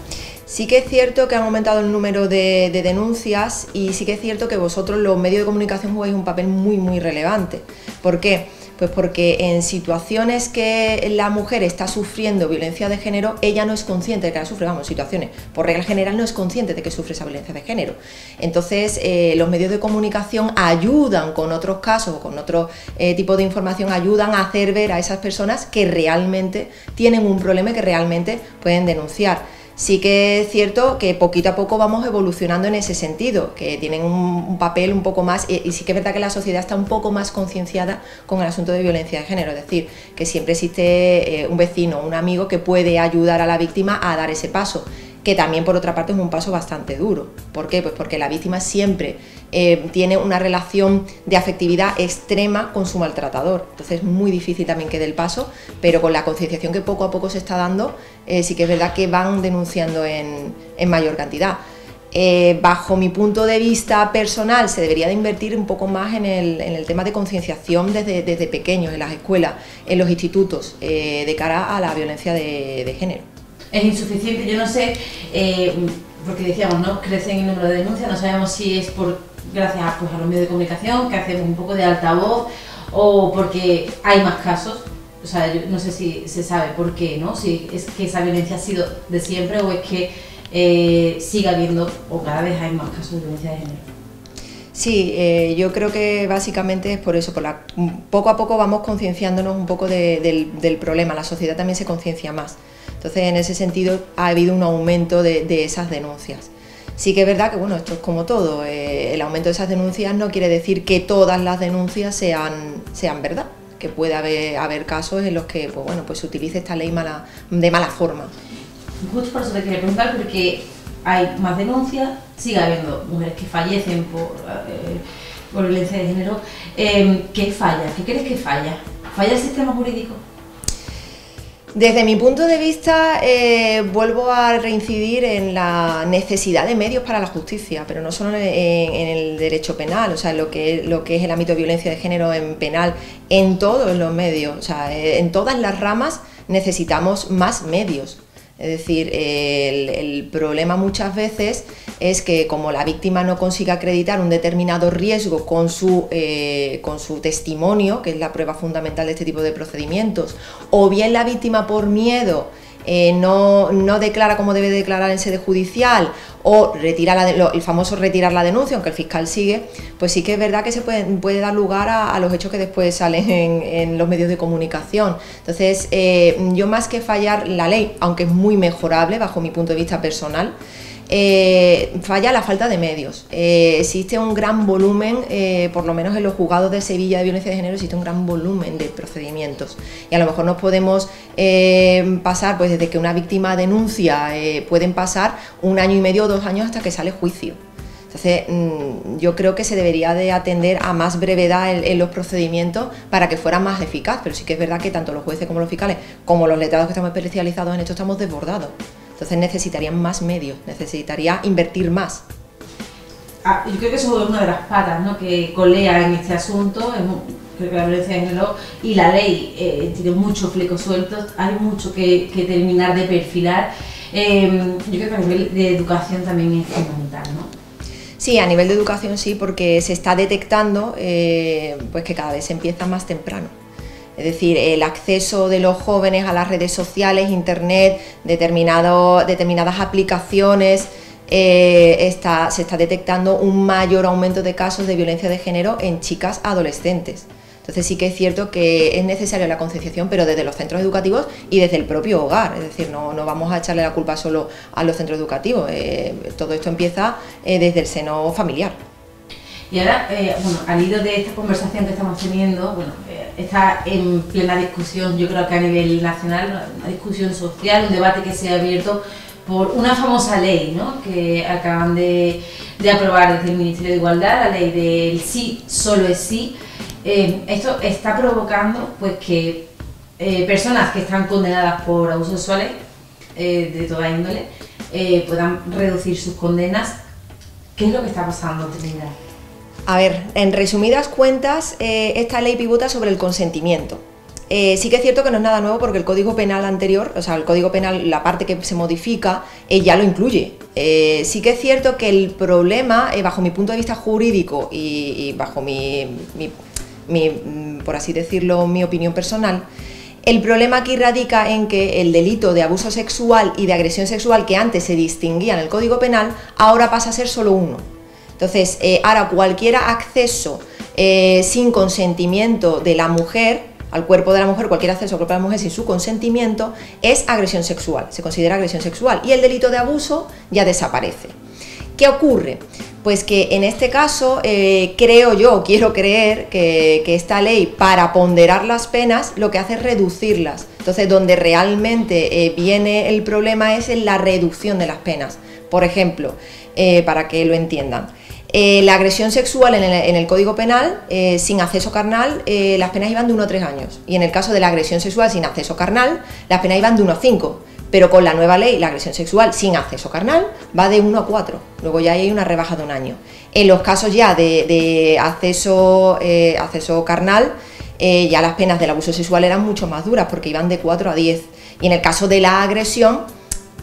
Sí que es cierto que han aumentado el número de denuncias y sí que es cierto que vosotros, los medios de comunicación, jugáis un papel muy relevante. ¿Por qué? Pues porque en situaciones que la mujer está sufriendo violencia de género, ella no es consciente de que la sufre, vamos, situaciones, por regla general no es consciente de que sufre esa violencia de género. Entonces los medios de comunicación ayudan con otros casos o con otro tipo de información, ayudan a hacer ver a esas personas que realmente tienen un problema y que realmente pueden denunciar. Sí que es cierto que poquito a poco vamos evolucionando en ese sentido, que tienen un papel un poco más, y sí que es verdad que la sociedad está un poco más concienciada con el asunto de violencia de género, es decir, que siempre existe un vecino, un amigo que puede ayudar a la víctima a dar ese paso. que también por otra parte es un paso bastante duro. ¿Por qué? Pues porque la víctima siempre tiene una relación de afectividad extrema con su maltratador, entonces es muy difícil también que dé el paso, pero con la concienciación que poco a poco se está dando, sí que es verdad que van denunciando en mayor cantidad. Bajo mi punto de vista personal, se debería de invertir un poco más en el tema de concienciación desde pequeños, en las escuelas, en los institutos, de cara a la violencia de género. Es insuficiente, yo no sé, porque decíamos, ¿no? Crece en el número de denuncias, no sabemos si es gracias pues, a los medios de comunicación, que hacemos un poco de altavoz, o porque hay más casos. O sea, yo no sé si se sabe por qué, ¿no? Si es que esa violencia ha sido de siempre o es que sigue habiendo, o cada vez hay más casos de violencia de género. Sí, yo creo que básicamente es por eso, poco a poco vamos concienciándonos un poco del problema, la sociedad también se conciencia más. Entonces, en ese sentido, ha habido un aumento de esas denuncias. Sí que es verdad que, bueno, esto es como todo, el aumento de esas denuncias no quiere decir que todas las denuncias sean verdad, que puede haber casos en los que, pues bueno, pues se utilice esta ley de mala forma. Justo por eso te quería preguntar, porque hay más denuncias, sigue habiendo mujeres que fallecen por violencia de género. ¿Qué falla? ¿Qué crees que falla? ¿Falla el sistema jurídico? Desde mi punto de vista, vuelvo a reincidir en la necesidad de medios para la justicia, pero no solo en el derecho penal, o sea, lo que es el ámbito de violencia de género en penal, en todos los medios, o sea, en todas las ramas necesitamos más medios. Es decir, el problema muchas veces es que como la víctima no consigue acreditar un determinado riesgo con su testimonio, que es la prueba fundamental de este tipo de procedimientos, o bien la víctima por miedo no declara como debe declarar en sede judicial, o retira el famoso retirar la denuncia, aunque el fiscal sigue, pues sí que es verdad que se puede dar lugar a los hechos que después salen en los medios de comunicación. Entonces, yo más que fallar la ley, aunque es muy mejorable bajo mi punto de vista personal, falla la falta de medios. Existe un gran volumen, por lo menos en los juzgados de Sevilla de violencia de género, existe un gran volumen de procedimientos y a lo mejor nos podemos pasar, pues desde que una víctima denuncia, pueden pasar 1 año y medio o 2 años hasta que sale juicio. Entonces, yo creo que se debería de atender a más brevedad en los procedimientos para que fueran más eficaz, pero sí que es verdad que tanto los jueces como los fiscales, como los letrados que estamos especializados en esto, estamos desbordados. Entonces necesitarían más medios, necesitaría invertir más. Yo creo que eso es una de las patas, ¿no?, que colea en este asunto. Creo que la violencia de género y la ley tiene muchos flecos sueltos, hay mucho que terminar de perfilar. Yo creo que a nivel de educación también es fundamental, ¿no? Sí, a nivel de educación sí, porque se está detectando pues que cada vez se empieza más temprano. Es decir, el acceso de los jóvenes a las redes sociales, internet, determinadas aplicaciones, se está detectando un mayor aumento de casos de violencia de género en chicas adolescentes. Entonces sí que es cierto que es necesaria la concienciación, pero desde los centros educativos y desde el propio hogar. Es decir, no vamos a echarle la culpa solo a los centros educativos. Todo esto empieza desde el seno familiar. Y ahora, bueno, al hilo de esta conversación que estamos teniendo, bueno, está en plena discusión, yo creo que a nivel nacional, una discusión social, un debate que se ha abierto por una famosa ley, ¿no?, que acaban de aprobar desde el Ministerio de Igualdad, la ley del sí, solo es sí. Esto está provocando pues que personas que están condenadas por abusos sexuales de toda índole puedan reducir sus condenas. ¿Qué es lo que está pasando, Trinidad? A ver, en resumidas cuentas, esta ley pivota sobre el consentimiento. Sí que es cierto que no es nada nuevo porque el Código Penal anterior, o sea, el Código Penal, la parte que se modifica, ya lo incluye. Sí que es cierto que el problema, bajo mi punto de vista jurídico y bajo por así decirlo, mi opinión personal, el problema aquí radica en que el delito de abuso sexual y de agresión sexual, que antes se distinguía en el Código Penal, ahora pasa a ser solo uno. Entonces, ahora cualquier acceso sin consentimiento de la mujer, al cuerpo de la mujer, cualquier acceso al cuerpo de la mujer sin su consentimiento, es agresión sexual, se considera agresión sexual y el delito de abuso ya desaparece. ¿Qué ocurre? Pues que en este caso quiero creer que esta ley, para ponderar las penas, lo que hace es reducirlas. Entonces, donde realmente viene el problema es en la reducción de las penas. Por ejemplo, para que lo entiendan, la agresión sexual en el Código Penal, sin acceso carnal, las penas iban de 1 a 3 años. Y en el caso de la agresión sexual sin acceso carnal, las penas iban de 1 a 5. Pero con la nueva ley, la agresión sexual sin acceso carnal va de 1 a 4. Luego ya hay una rebaja de 1 año. En los casos ya de acceso carnal, ya las penas del abuso sexual eran mucho más duras, porque iban de 4 a 10. Y en el caso de la agresión,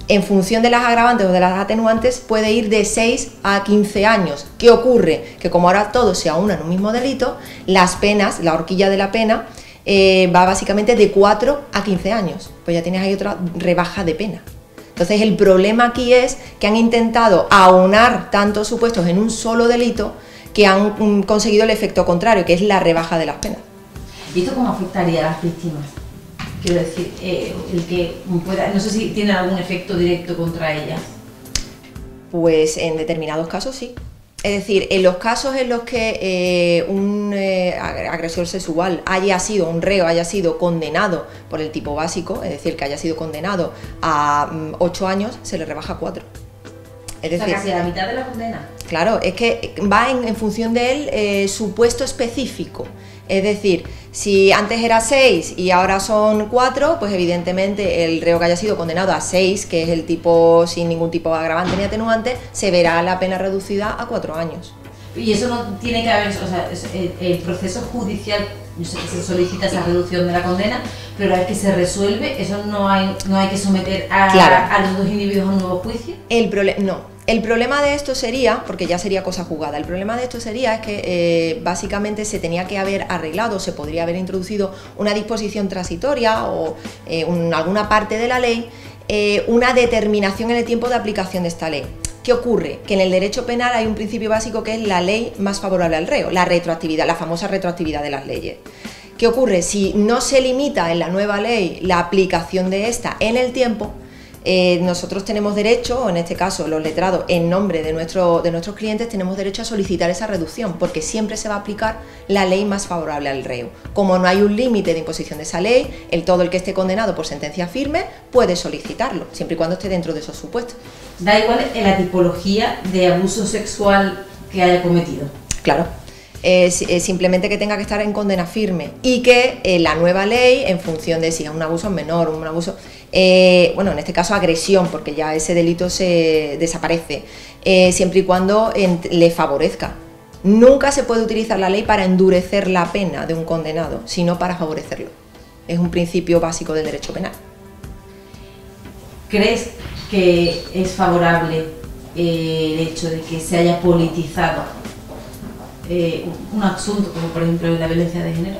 en función de las agravantes o de las atenuantes, puede ir de 6 a 15 años. ¿Qué ocurre? Que como ahora todo se aúna en un mismo delito, las penas, la horquilla de la pena, va básicamente de 4 a 15 años, pues ya tienes ahí otra rebaja de pena. Entonces el problema aquí es que han intentado aunar tantos supuestos en un solo delito que han conseguido el efecto contrario, que es la rebaja de las penas. ¿Y esto cómo afectaría a las víctimas? Quiero decir, el que pueda, no sé si tiene algún efecto directo contra ellas. Pues en determinados casos sí. Es decir, en los casos en los que un agresor sexual un reo haya sido condenado por el tipo básico, es decir, que haya sido condenado a 8 años, se le rebaja a 4. Es decir, casi a la mitad de la condena. Claro, es que va en función del supuesto específico. Es decir, si antes era 6 y ahora son 4, pues evidentemente el reo que haya sido condenado a 6, que es el tipo sin ningún tipo de agravante ni atenuante, se verá la pena reducida a 4 años. Y eso no tiene que haber, o sea, el proceso judicial, yo sé que se solicita esa reducción de la condena, pero es que se resuelve, eso no hay que someter a los dos individuos a un nuevo juicio. El problema de esto sería, porque ya sería cosa juzgada, el problema de esto sería es que básicamente se tenía que haber arreglado, se podría haber introducido una disposición transitoria o alguna parte de la ley, una determinación en el tiempo de aplicación de esta ley. ¿Qué ocurre? Que en el derecho penal hay un principio básico que es la ley más favorable al reo, la retroactividad, la famosa retroactividad de las leyes. ¿Qué ocurre? Si no se limita en la nueva ley la aplicación de esta en el tiempo, nosotros tenemos derecho, o en este caso los letrados, en nombre de nuestros clientes, tenemos derecho a solicitar esa reducción, porque siempre se va a aplicar la ley más favorable al reo. Como no hay un límite de imposición de esa ley, todo el que esté condenado por sentencia firme puede solicitarlo, siempre y cuando esté dentro de esos supuestos. Da igual en la tipología de abuso sexual que haya cometido. Claro. Simplemente que tenga que estar en condena firme y que la nueva ley, en función de si es un abuso menor o un abuso, bueno, en este caso agresión, porque ya ese delito se desaparece, siempre y cuando le favorezca. Nunca se puede utilizar la ley para endurecer la pena de un condenado, sino para favorecerlo. Es un principio básico del derecho penal. ¿Crees que es favorable el hecho de que se haya politizado un asunto como por ejemplo la violencia de género?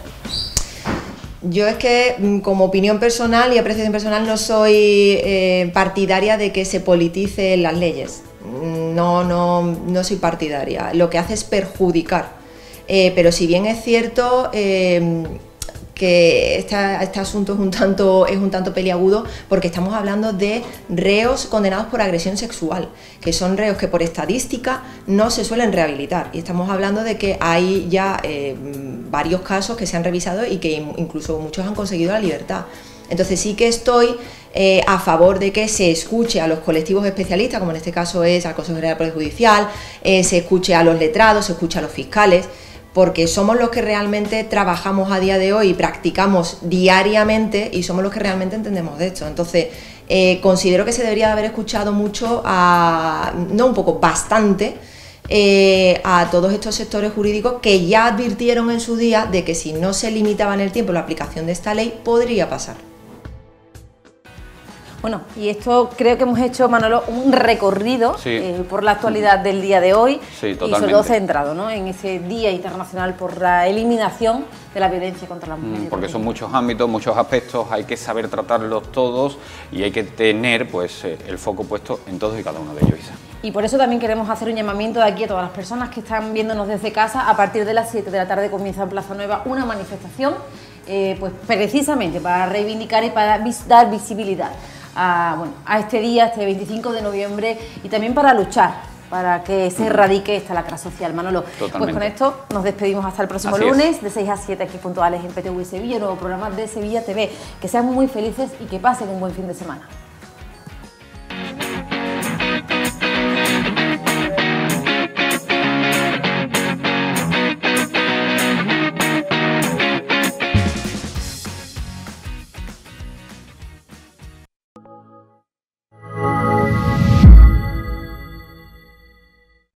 Yo es que como opinión personal y apreciación personal no soy partidaria de que se politicen las leyes. No soy partidaria. Lo que hace es perjudicar. Pero si bien es cierto que este asunto es un tanto peliagudo, porque estamos hablando de reos condenados por agresión sexual, que son reos que por estadística no se suelen rehabilitar, y estamos hablando de que hay ya varios casos que se han revisado y que incluso muchos han conseguido la libertad. Entonces sí que estoy a favor de que se escuche a los colectivos especialistas, como en este caso es al Consejo General del Poder Judicial, se escuche a los letrados, se escuche a los fiscales, porque somos los que realmente trabajamos a día de hoy y practicamos diariamente y somos los que realmente entendemos de esto. Entonces, considero que se debería haber escuchado mucho, bastante, a todos estos sectores jurídicos que ya advirtieron en su día de que si no se limitaba en el tiempo la aplicación de esta ley, podría pasar. Bueno, y esto creo que hemos hecho, Manolo, un recorrido por la actualidad del día de hoy, y sobre todo centrado, ¿no?, en ese Día Internacional por la eliminación de la violencia contra la mujer. Porque son muchos ámbitos, muchos aspectos, hay que saber tratarlos todos y hay que tener pues el foco puesto en todos y cada uno de ellos, Isa. Y por eso también queremos hacer un llamamiento de aquí a todas las personas que están viéndonos desde casa. A partir de las 7 de la tarde comienza en Plaza Nueva una manifestación, pues precisamente para reivindicar y para dar visibilidad a este día, este 25 de noviembre, y también para luchar para que se erradique esta lacra social. Manolo, Totalmente. Pues con esto nos despedimos hasta el próximo Así lunes, es. de 6 a 7 aquí puntuales en PTV Sevilla, nuevo programa de Sevilla TV. Que sean muy felices y que pasen un buen fin de semana.